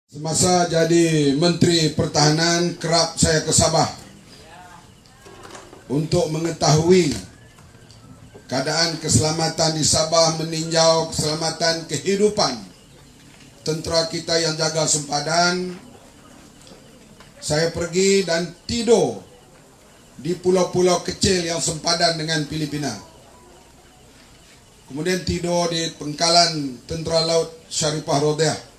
Semasa jadi Menteri Pertahanan, kerap saya ke Sabah untuk mengetahui keadaan keselamatan di Sabah, meninjau keselamatan kehidupan tentera kita yang jaga sempadan. Saya pergi dan tidur di pulau-pulau kecil yang sempadan dengan Filipina. Kemudian tidur di pangkalan Tentera Laut Sharifah Rodiah.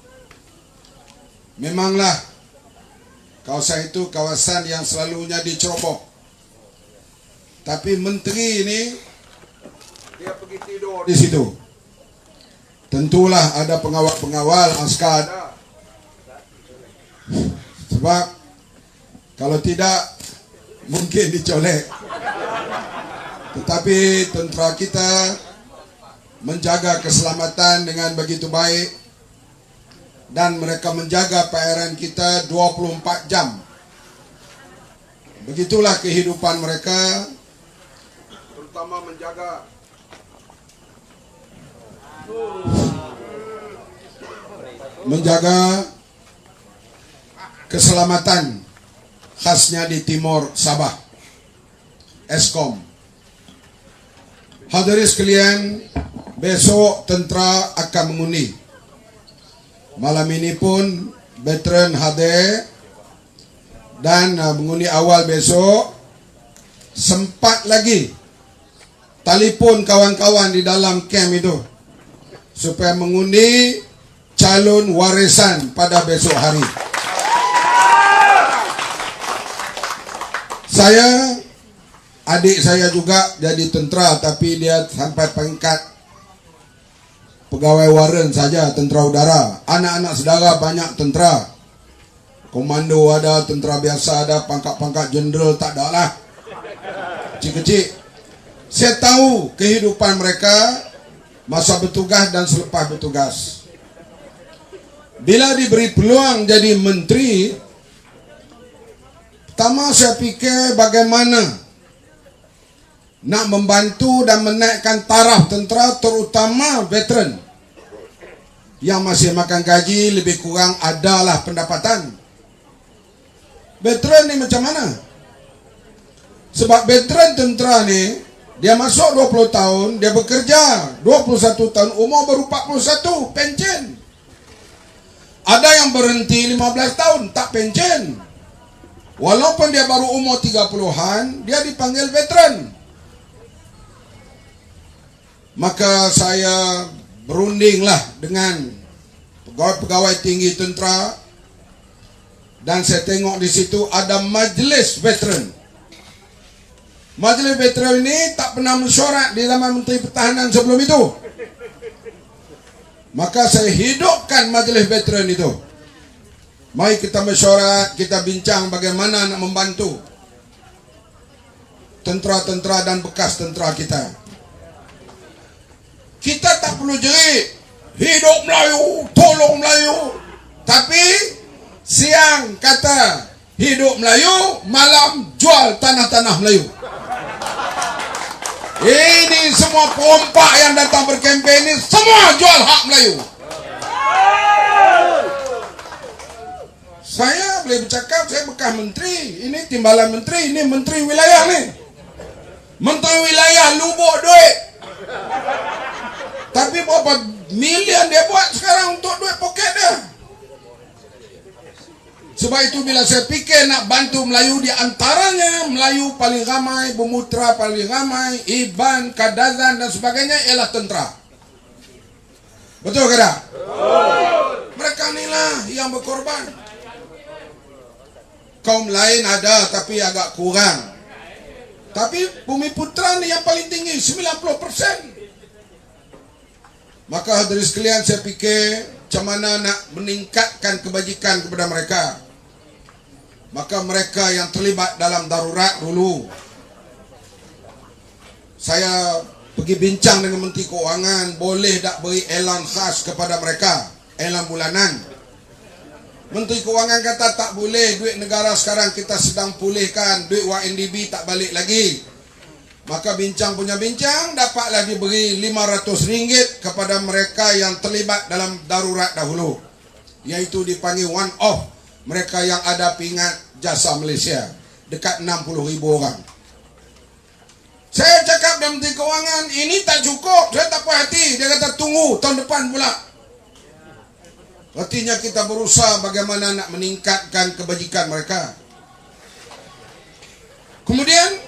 Memanglah kawasan itu kawasan yang selalunya dicerobong. Tapi menteri ini dia pergi tidur di situ. Tentulah ada pengawal-pengawal, askar ada. Sebab kalau tidak mungkin dicolek. Tetapi tentera kita menjaga keselamatan dengan begitu baik. Dan mereka menjaga perairan kita 24 jam. Begitulah kehidupan mereka, terutama menjaga keselamatan khasnya di timur Sabah. Eskom. Hadirin sekalian, besok tentera akan mengundi. Malam ini pun veteran hadir dan mengundi awal besok. Sempat lagi telefon kawan-kawan di dalam camp itu supaya mengundi calon warisan pada besok hari. Adik saya juga jadi tentera, tapi dia sampai pangkat pegawai waran saja, tentera udara. Anak-anak saudara banyak tentera. Komando ada, tentera biasa ada, pangkat-pangkat jenderal tak ada lah. Kecil-kecil. Saya tahu kehidupan mereka masa bertugas dan selepas bertugas. Bila diberi peluang jadi menteri, pertama saya fikir bagaimana nak membantu dan menaikkan taraf tentera, terutama veteran yang masih makan gaji lebih kurang adalah pendapatan. Veteran ni macam mana? Sebab veteran tentera ni dia masuk 20 tahun, dia bekerja 21 tahun, umur baru 41, pension. Ada yang berhenti 15 tahun, tak pension. Walaupun dia baru umur 30-an, dia dipanggil veteran. Maka saya berundinglah dengan pegawai-pegawai tinggi tentera dan saya tengok di situ ada majlis veteran. Majlis veteran ini tak pernah mesyuarat di zaman Menteri Pertahanan sebelum itu. Maka saya hidupkan majlis veteran itu. Mari kita mesyuarat, kita bincang bagaimana nak membantu tentera-tentera dan bekas tentera kita. Kita tak perlu jerit, hidup Melayu, tolong Melayu. Tapi siang kata hidup Melayu, malam jual tanah-tanah Melayu. Ini semua perompak yang datang berkempen ini semua jual hak Melayu. Saya boleh bercakap, saya bekas menteri. Ini timbalan menteri, ini menteri wilayah ni. Menteri wilayah lubuk duit. Tapi berapa milion dia buat sekarang untuk duit poket dia. Sebab itu bila saya fikir nak bantu Melayu, di antaranya Melayu paling ramai, Bumutra paling ramai, Iban, Kadazan dan sebagainya ialah tentera. Betul ke tak? Mereka inilah yang berkorban. Kaum lain ada tapi agak kurang. Tapi Bumiputra ni yang paling tinggi, 90%. Maka hadirin sekalian, saya fikir macam mana nak meningkatkan kebajikan kepada mereka. Maka mereka yang terlibat dalam darurat dulu, saya pergi bincang dengan Menteri Keuangan, boleh tak beri elan khas kepada mereka, elan bulanan. Menteri Keuangan kata tak boleh, duit negara sekarang kita sedang pulihkan, duit YNDB tak balik lagi. Maka bincang punya bincang, dapatlah diberi RM500 kepada mereka yang terlibat dalam darurat dahulu. yaitu dipanggil one off, mereka yang ada pingat jasa Malaysia, dekat 60,000 orang. Saya cakap dengan Menteri Kewangan, ini tak cukup, saya tak puas hati. Dia kata tunggu tahun depan pula. Artinya kita berusaha bagaimana nak meningkatkan kebajikan mereka. Kemudian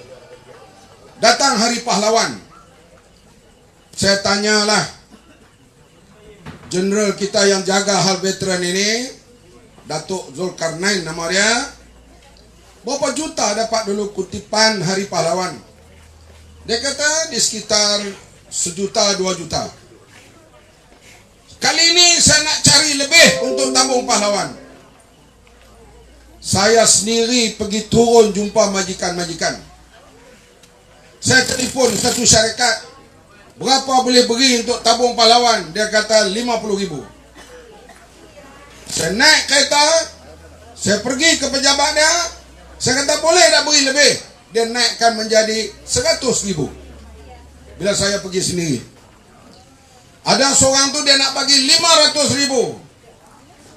datang Hari Pahlawan. Saya tanyalah Jeneral kita yang jaga hal veteran ini, Datuk Zulkarnain nama dia, berapa juta dapat dulu kutipan Hari Pahlawan? Dia kata di sekitar 1 juta 2 juta. Kali ini saya nak cari lebih untuk tabung pahlawan. Saya sendiri pergi turun jumpa majikan-majikan. Saya telefon satu syarikat, berapa boleh beri untuk tabung pahlawan? Dia kata 50,000. Saya naik kereta, saya pergi ke pejabat dia, saya kata boleh tak beri lebih? Dia naikkan menjadi 100,000. Bila saya pergi sendiri, ada seorang tu dia nak bagi 500,000.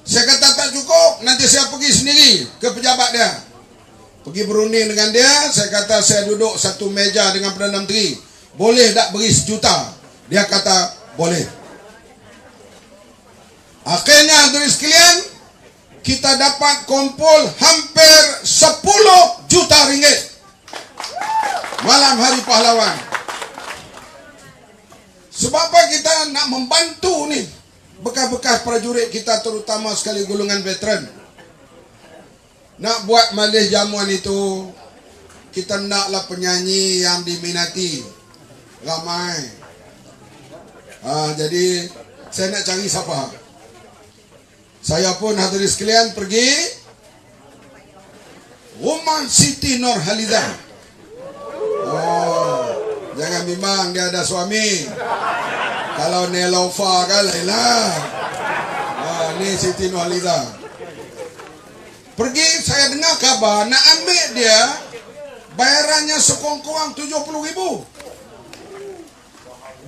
Saya kata tak cukup, nanti saya pergi sendiri ke pejabat dia. Pergi berunding dengan dia, saya kata saya duduk satu meja dengan Perdana Menteri, boleh tak beri 1 juta? Dia kata boleh. Akhirnya hadirin sekalian, kita dapat kumpul hampir 10 juta ringgit malam Hari Pahlawan. Sebab apa kita nak membantu ni bekas-bekas prajurit kita, terutama sekali golongan veteran. Nak buat majlis jamuan itu, kita naklah penyanyi yang diminati ramai. Jadi saya nak cari siapa. Saya pun hadirin sekalian pergi rumah Siti Nurhaliza. Jangan bimbang dia ada suami. Kalau Nelofa kan lain lah. Ni Siti Nurhaliza. Pergi, saya dengar kabar nak ambil dia, bayarannya sekurang-kurang 70,000.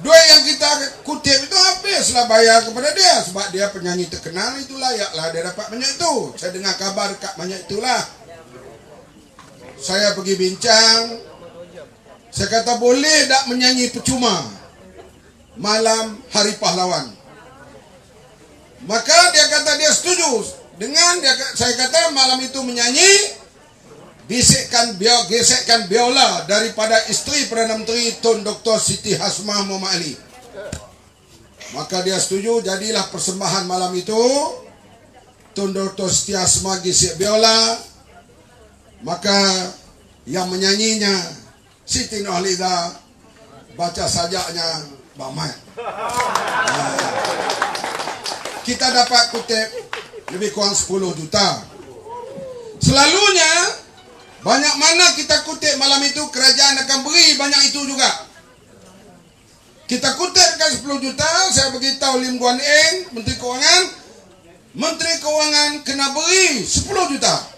Duit yang kita kutip itu habislah bayar kepada dia. Sebab dia penyanyi terkenal, itu layaklah dia dapat banyak itu. Saya dengar kabar dekat banyak itulah. Saya pergi bincang. Saya kata boleh tak menyanyi percuma malam Hari Pahlawan? Maka dia kata dia setuju. Dengan dia, saya kata malam itu menyanyi, gesekkan biola daripada isteri Perdana Menteri Tun Dr. Siti Hasmah Muhammad Ali. Maka dia setuju, jadilah persembahan malam itu. Tun Dr. Siti Hasmah gesek biola. Maka yang menyanyinya Siti Nurhaliza, baca sajaknya Bamat. Kita dapat kutip lebih kurang 10 juta. Selalunya banyak mana kita kutip malam itu, kerajaan akan beri banyak itu juga. Kita kutipkan 10 juta, saya beritahu Lim Guan Eng, Menteri Kewangan, Menteri Kewangan kena beri 10 juta.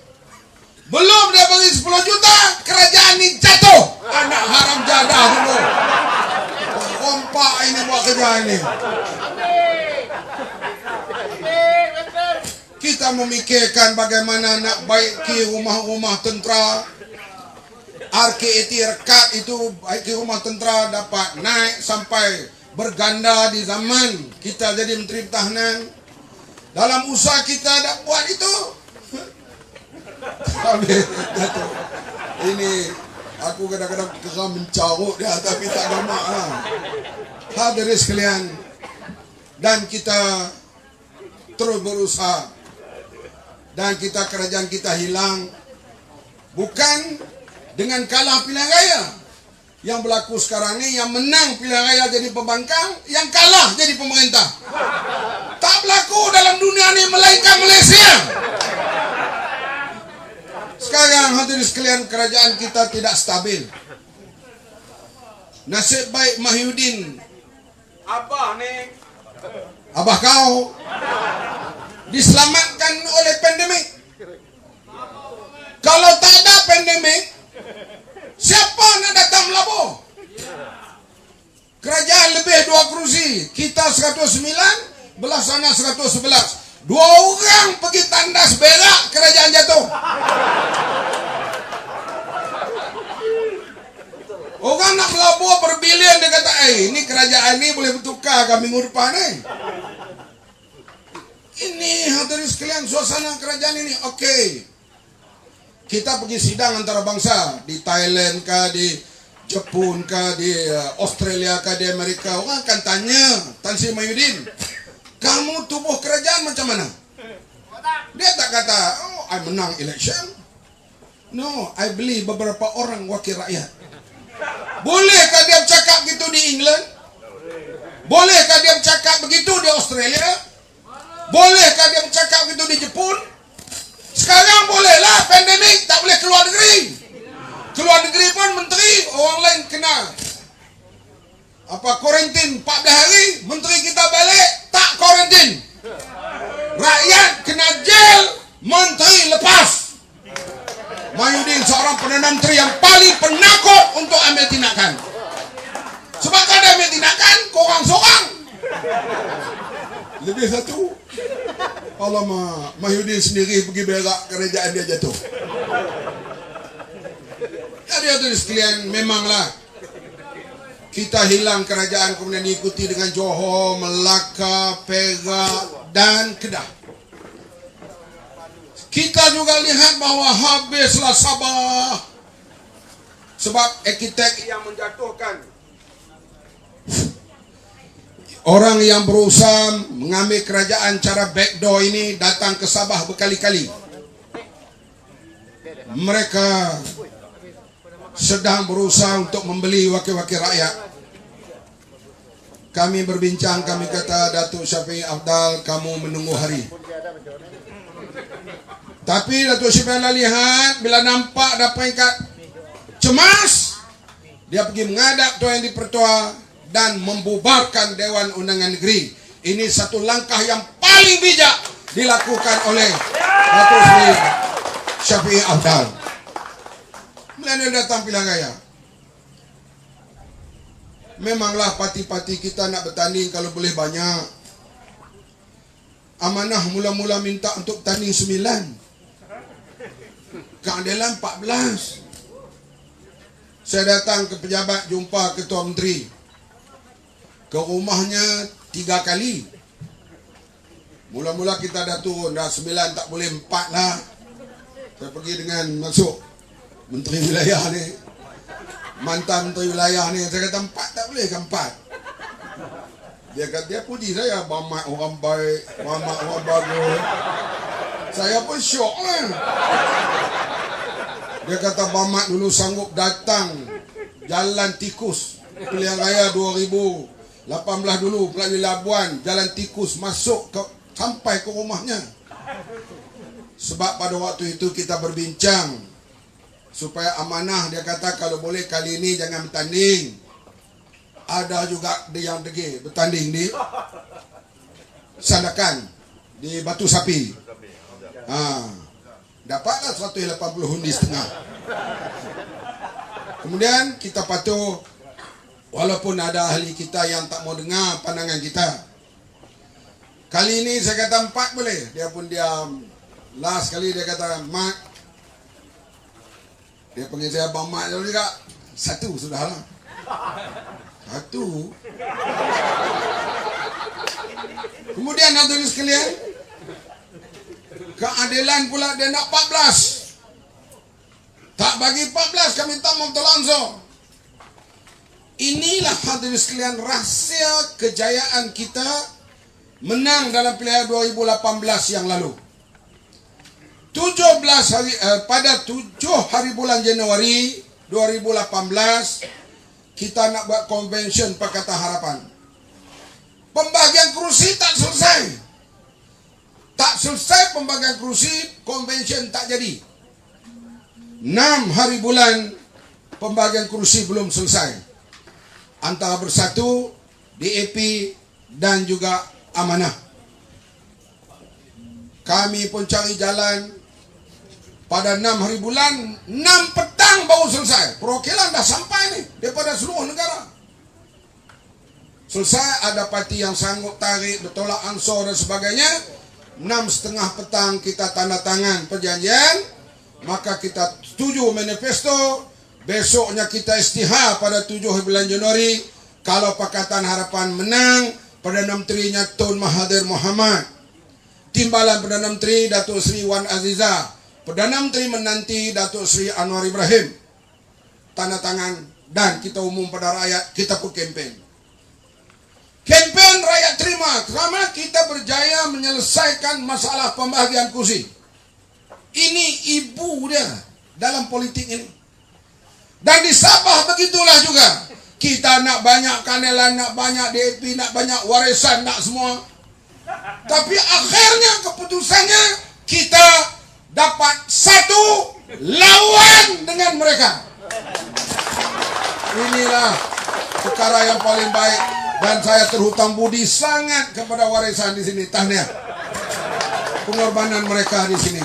Belum dia beri 10 juta, kerajaan ni jatuh. Anak haram jadah dulu. Kompak ini buat kerja ini. Kita memikirkan bagaimana nak baiki rumah-rumah tentera. RKAT rekat itu, baiki rumah tentera dapat naik sampai berganda di zaman kita jadi Menteri Pertahanan. Dalam usaha kita dah buat itu. Ini aku kadang-kadang geram mencarut dia, tapi tak gamak lah. Hadirin sekalian, dan kita terus berusaha, dan kita kerajaan kita hilang bukan dengan kalah pilihan raya. Yang berlaku sekarang ni, yang menang pilihan raya jadi pembangkang, yang kalah jadi pemerintah. Tak berlaku dalam dunia ni, melainkan Malaysia. Sekarang hadirin sekalian, kerajaan kita tidak stabil. Nasib baik Mahyudin, abah ni, abah kau, diselamatkan oleh pandemik. Kalau tak ada pandemik, siapa nak datang melabur? Kerajaan lebih 2 kerusi, kita 109, belah sana 111. 2 orang pergi tandas berak, kerajaan jatuh. Orang nak melabur berbilion, dia kata, ini kerajaan ni boleh bertukar kami minggu depan Ini hadirin sekalian suasana kerajaan ini. Okey. Kita pergi sidang antara bangsa di Thailand kah, di Jepun kah, di Australia kah, di Amerika. Orang akan tanya Tan Sri Mahyudin, kamu tubuh kerajaan macam mana? Dia tak kata, oh, I menang election. No, I beli beberapa orang wakil rakyat. Bolehkah dia bercakap begitu di England? Bolehkah dia bercakap begitu di Australia? Bolehkah dia bercakap begitu di Jepun? Sekarang bolehlah, pandemik, tak boleh keluar negeri. Keluar negeri pun menteri, orang lain kena kuarantin 14 hari, menteri kita balik, tak kuarantin. Rakyat kena jail, menteri lepas. Mahyudin seorang Perdana Menteri yang paling penakut untuk ambil tindakan. Sebab kalau dia ambil tindakan, korang seorang. Lebih satu. Alamak, Mahyudin sendiri pergi berak, kerajaan dia jatuh. Jadi hadirin sekalian, memanglah kita hilang kerajaan kemudian diikuti dengan Johor, Melaka, Perak dan Kedah. Kita juga lihat bahawa habislah Sabah sebab arkitek yang menjatuhkan, orang yang berusaha mengambil kerajaan cara backdoor ini datang ke Sabah berkali-kali. Mereka sedang berusaha untuk membeli wakil-wakil rakyat. Kami berbincang, kami kata, Datuk Syafiee Afdal, kamu menunggu hari. Tapi Datuk Syafiee Afdal lihat, bila nampak ada peringkat cemas, dia pergi menghadap Tuan Yang di-Pertua dan membubarkan Dewan Undangan Negeri. Ini satu langkah yang paling bijak dilakukan oleh Datuk Seri Syafiee Afdal. Kemudian datang pilihan raya. Memanglah parti-parti kita nak bertanding kalau boleh banyak. Amanah mula-mula minta untuk bertanding 9. Keadilan 14. Saya datang ke pejabat jumpa Ketua Menteri. Ke rumahnya 3 kali. Mula-mula kita dah turun, dah 9 tak boleh 4 lah. Saya pergi dengan masuk Menteri Wilayah ni, mantan Menteri Wilayah ni. Saya kata 4 tak boleh kan 4. Dia kata, dia puji saya, Mamat orang baik, Mamat orang bagus. Saya pun syok lah. Dia kata Mamat dulu sanggup datang Jalan Tikus pilihan raya 2018 dulu, melalui Labuan, Jalan Tikus masuk ke, sampai ke rumahnya. Sebab pada waktu itu kita berbincang supaya amanah, dia kata kalau boleh kali ini jangan bertanding. Ada juga yang degil bertanding di Sandakan, di Batu Sapi. Dapatlah 180 hundi setengah. Kemudian kita patuh, walaupun ada ahli kita yang tak mau dengar pandangan kita. Kali ini saya kata 4 boleh. Dia pun diam. Last kali dia kata, Mat. Dia panggil saya Abang Mat juga. 1 sudahlah. 1. Kemudian hadirin sekalian, keadilan pula dia nak 14. Tak bagi 14, kami tak mau terlangsung. Inilah hadirin sekalian rahsia kejayaan kita menang dalam pilihan 2018 yang lalu. 17 hari pada 7 hari bulan Januari 2018 kita nak buat convention Pakatan Harapan. Pembagian kerusi tak selesai. Tak selesai pembagian kerusi, convention tak jadi. 6 hari bulan pembagian kerusi belum selesai. Antara Bersatu, DAP dan juga Amanah. Kami pun cari jalan. Pada 6 hari bulan, 6 petang baru selesai. Perwakilan dah sampai ni daripada seluruh negara. Selesai, ada parti yang sanggup tarik, bertolak ansur dan sebagainya. 6:30 petang kita tanda tangan perjanjian, maka kita setuju manifesto. Besoknya kita istihar pada 7 bulan Januari. Kalau Pakatan Harapan menang, Perdana Menterinya Tun Mahathir Mohamad. Timbalan Perdana Menteri Datuk Seri Wan Azizah. Perdana Menteri menanti Datuk Seri Anwar Ibrahim. Tanda tangan dan kita umum pada rakyat, kita pun kempen. Kempen rakyat terima karena kita berjaya menyelesaikan masalah pembahagian kursi. Ini ibu dia dalam politik ini. Dan di Sabah begitulah juga. Kita nak banyak kanelan, nak banyak DAP, nak banyak warisan, nak semua. Tapi akhirnya keputusannya kita dapat satu lawan dengan mereka. Inilah perkara yang paling baik. Dan saya terhutang budi sangat kepada warisan di sini. Tahniah pengorbanan mereka di sini.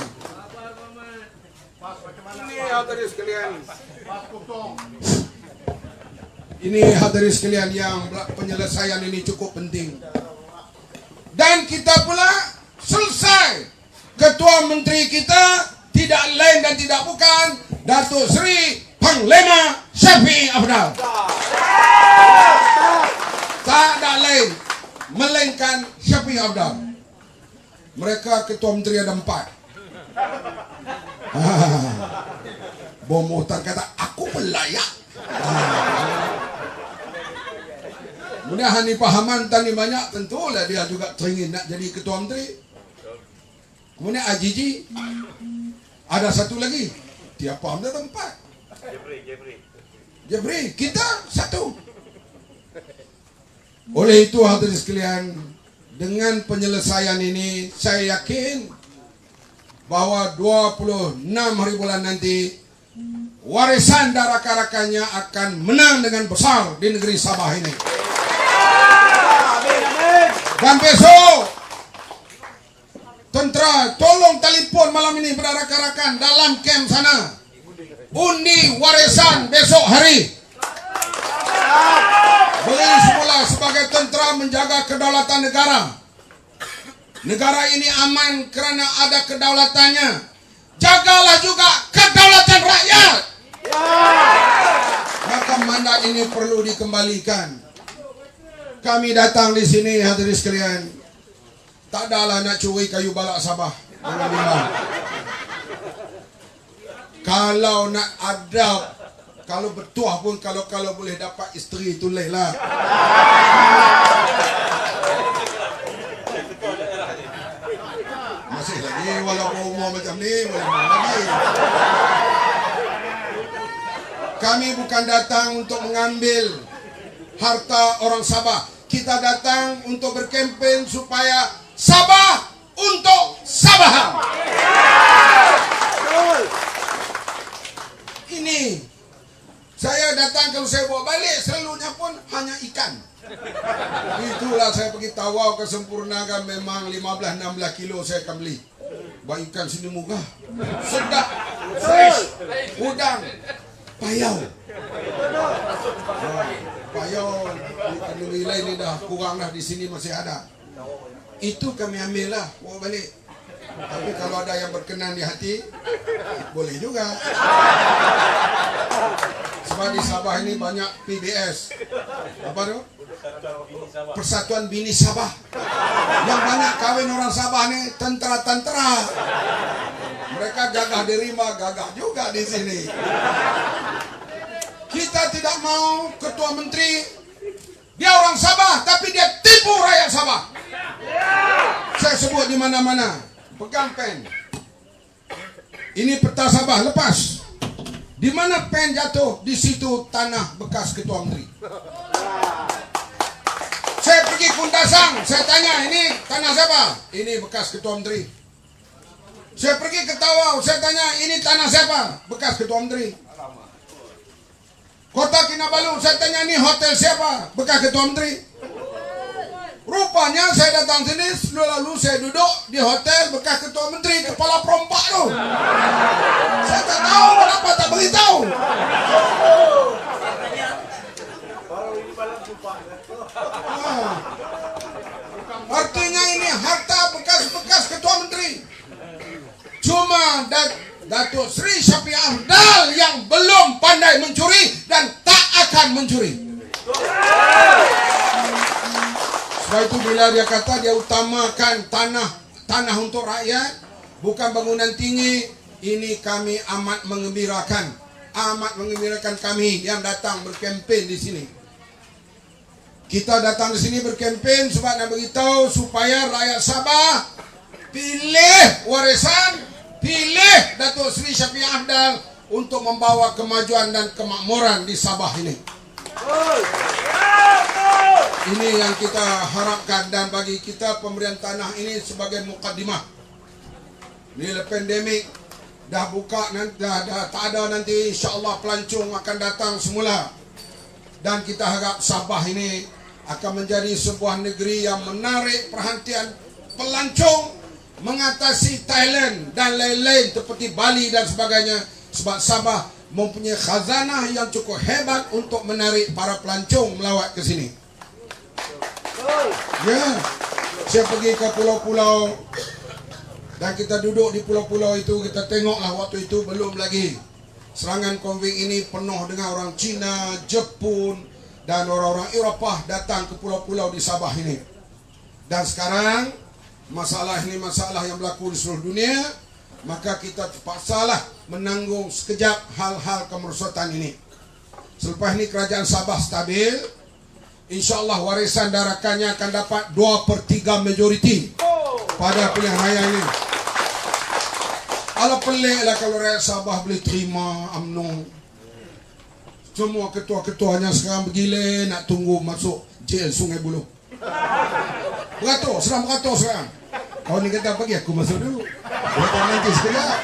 Ini hadirin sekalian yang penyelesaian ini cukup penting. Dan kita pula selesai. Ketua Menteri kita tidak lain dan tidak bukan Datuk Seri Panglima Shafie Appadal. Tak ada lain melainkan Shafie Appadal. Mereka ketua menteri ada 4. Bom Mohtar kata aku pelayak. Kemudian Hanifah Haman tani banyak, tentulah dia juga teringin nak jadi ketua menteri. Kemudian Ajiji, ada satu lagi, tiap paham ada 4. Jebri, kita satu. Oleh itu hadirin sekalian, dengan penyelesaian ini saya yakin bahwa 26 hari bulan nanti warisan dan rakan-rakannya akan menang dengan besar di negeri Sabah ini. Dan besok tentera tolong telefon malam ini pada rakan-rakan dalam camp sana. Undi warisan besok hari. Beliau semula sebagai tentera menjaga kedaulatan negara. Negara ini aman kerana ada kedaulatannya. Jagalah juga kedaulatan rakyat. Maka mandat ini perlu dikembalikan. Kami datang di sini hadirin sekalian. Tak adalah nak curi kayu balak Sabah. Kalau nak adab, kalau bertuah pun kalau boleh dapat isteri tulislah. Masih lagi walaupun umur macam ni boleh lagi. Kami bukan datang untuk mengambil harta orang Sabah. Kita datang untuk berkempen supaya Sabah untuk Sabahan. Ini saya datang, kalau saya bawa balik selalunya pun hanya ikan. Itulah saya pergi Tawau ke Sempurnakan, memang 15-16 kilo saya akan beli. Buat ikan sini murah, sedap, fresh, udang, payau. Payau di negeri lain ni dah kurang dah, di sini masih ada. Itu kami ambil lah, bawa balik. Tapi kalau ada yang berkenan di hati, boleh juga. Sebab di Sabah ini banyak PBS. Apa tu? Persatuan Bini Sabah. Yang banyak kahwin orang Sabah ni tentera-tentera. Mereka gagah derima, gagah juga di sini. Kita tidak mau ketua menteri dia orang Sabah, tapi dia tipu rakyat Sabah. Saya sebut di mana-mana. Pegang pen. Ini peta Sabah, lepas. Di mana pen jatuh, di situ tanah bekas ketua menteri. Saya pergi Kundasang, saya tanya, ini tanah siapa? Ini bekas ketua menteri. Saya pergi ke Tawau, saya tanya, ini tanah siapa? Bekas ketua menteri. Kota Kinabalu, saya tanya, ini hotel siapa? Bekas ketua menteri. Rupanya saya datang sini, lalu saya duduk di hotel bekas ketua menteri, kepala perompak tu. Saya tak tahu kenapa tak beritahu. Artinya ini harta bekas-bekas ketua Datuk Seri Syafie Afdal yang belum pandai mencuri dan tak akan mencuri. Sebab itu bila dia kata dia utamakan tanah untuk rakyat, bukan bangunan tinggi, ini kami amat mengembirakan. Amat mengembirakan kami yang datang berkempen di sini. Kita datang di sini berkempen sebab nak beritahu supaya rakyat Sabah pilih warisan, pilih Datuk Seri Syafie Afdal untuk membawa kemajuan dan kemakmuran di Sabah ini. Ini yang kita harapkan, dan bagi kita pemberian tanah ini sebagai mukadimah. Bila pandemik dah buka, dah tak ada nanti, insya-Allah pelancong akan datang semula. Dan kita harap Sabah ini akan menjadi sebuah negeri yang menarik perhatian pelancong, mengatasi Thailand dan lain-lain seperti Bali dan sebagainya. Sebab Sabah mempunyai khazanah yang cukup hebat untuk menarik para pelancong melawat ke sini. Ya, saya pergi ke pulau-pulau dan kita duduk di pulau-pulau itu, kita tengoklah waktu itu belum lagi serangan konflik ini penuh dengan orang Cina, Jepun dan orang-orang Eropah datang ke pulau-pulau di Sabah ini. Dan sekarang masalah ini masalah yang berlaku di seluruh dunia, maka kita terpaksalah menanggung sekejap hal-hal kemerosotan ini. Selepas ini kerajaan Sabah stabil, insya-Allah warisan darakannya akan dapat 2/3 majoriti pada pilihan raya ini. Alah peliklah kalau rakyat Sabah boleh terima UMNO. Semua ketua-ketuanya sekarang bergila nak tunggu masuk jail Sungai Buloh. Beratur, serang beratur sekarang. Kau ni kata pergi, aku masuk dulu. Kau nanti sekejap.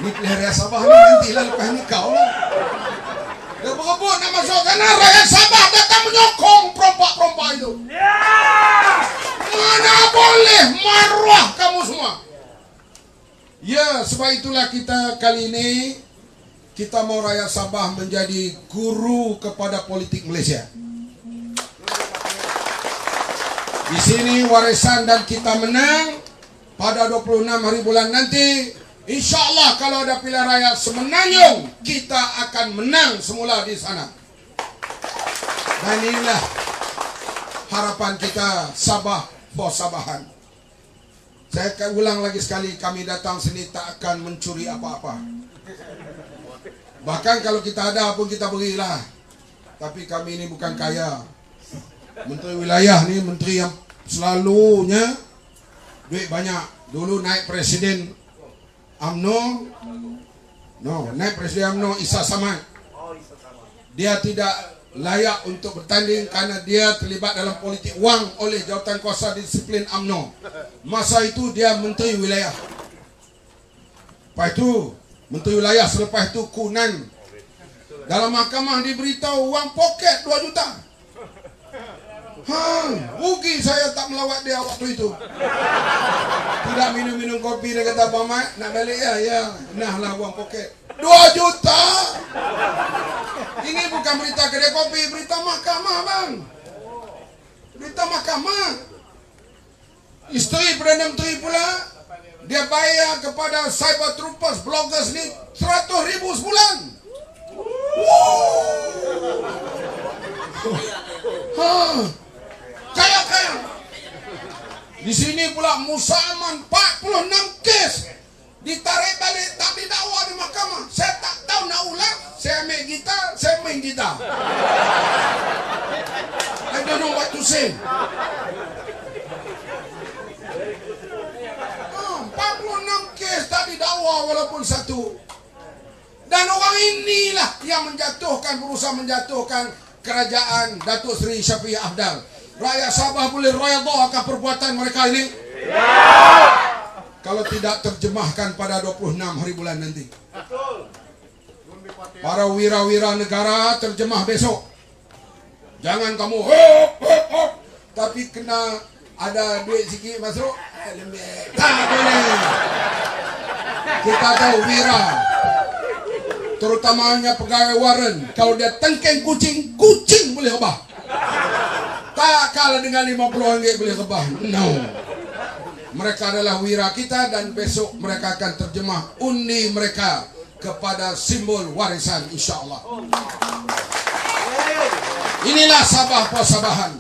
Ni pilihan rakyat Sabah ni nantilah, lepas ni kau lah. Dia berebut nak masuk sana, rakyat Sabah datang menyokong perompak-perompak itu. Mana boleh maruah kamu semua. Ya, sebab itulah kita kali ini, kita mau rakyat Sabah menjadi guru kepada politik Malaysia. Di sini warisan dan kita menang pada 26 hari bulan nanti. InsyaAllah kalau ada pilihan raya Semenanjung, kita akan menang semula di sana. Dan inilah harapan kita, Sabah for Sabahan. Saya akan ulang lagi sekali, kami datang sini tak akan mencuri apa-apa. Bahkan kalau kita ada pun kita berilah. Tapi kami ini bukan kaya. Menteri wilayah ni menteri yang selalunya duit banyak. Dulu naik presiden UMNO, naik presiden UMNO Isa Samad. Dia tidak layak untuk bertanding karena dia terlibat dalam politik wang oleh jawatan kuasa disiplin UMNO. Masa itu dia menteri wilayah. Lepas itu menteri wilayah, selepas itu Kunan. Dalam mahkamah diberitahu wang poket 2 juta. Rugi saya tak melawat dia waktu itu. Tidak minum-minum kopi, dia kata, Abang Mat, nak balik ya? Ya, nah lah wang poket 2 juta. Ini bukan berita kedai kopi, berita mahkamah bang. Berita mahkamah. Isteri Perdana Menteri pula, dia bayar kepada cyber troopers, bloggers ni 100,000 sebulan. Kaya-kaya. Di sini pula Musa Aman 46 kes ditarik balik, tak didakwa di mahkamah. Saya tak tahu nak ulang. Saya ambil gitar, saya main gitar. I don't know what to say. 46 kes tak didakwa walaupun satu. Dan orang inilah yang berusaha menjatuhkan kerajaan Datuk Seri Syafie Afdal. Rakyat Sabah boleh redha akan perbuatan mereka ini? Kalau tidak terjemahkan pada 26 hari bulan nanti. Para wira-wira negara terjemah besok. Jangan kamu tapi kena ada duit sikit masuk. Tak boleh. Kita tahu wira, terutamanya pegawai waran, kalau dia tengkeng kucing, kucing boleh rebah. Tak kalah dengan 50 ringgit boleh rebah. No. Mereka adalah wira kita dan besok mereka akan terjemah undi mereka kepada simbol warisan insya-Allah. Inilah Sabah Pasabahan.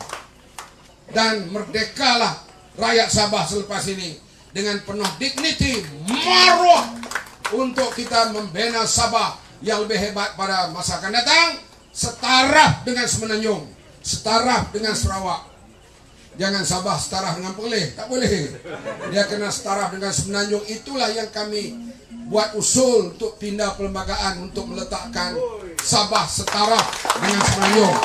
Dan merdekalah rakyat Sabah selepas ini dengan penuh dignity, marwah untuk kita membina Sabah yang lebih hebat pada masa akan datang, setaraf dengan Semenanjung, setaraf dengan Sarawak. Jangan Sabah setaraf dengan Perlis, tak boleh. Dia kena setaraf dengan Semenanjung. Itulah yang kami buat usul untuk pindah perlembagaan untuk meletakkan Sabah setaraf dengan Semenanjung.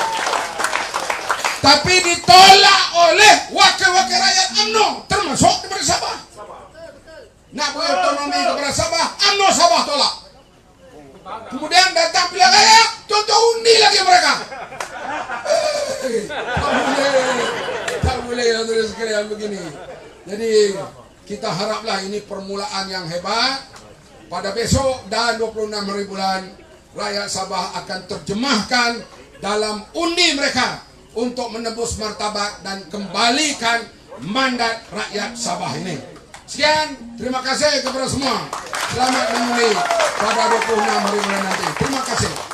Tapi ditolak oleh wakil-wakil rakyat UMNO, termasuk daripada Sabah. Nak buat otonomi kepada Sabah, UMNO Sabah tolak. Kemudian datang pilihan raya, contoh undi lagi mereka. Tak boleh saudara sekalian begini. Jadi kita haraplah ini permulaan yang hebat. Pada besok dan 26 hari bulan, rakyat Sabah akan terjemahkan dalam undi mereka untuk menebus martabat dan kembalikan mandat rakyat Sabah ini. Sekian, terima kasih kepada semua. Selamat mengundi pada 26 hari bulan nanti. Terima kasih.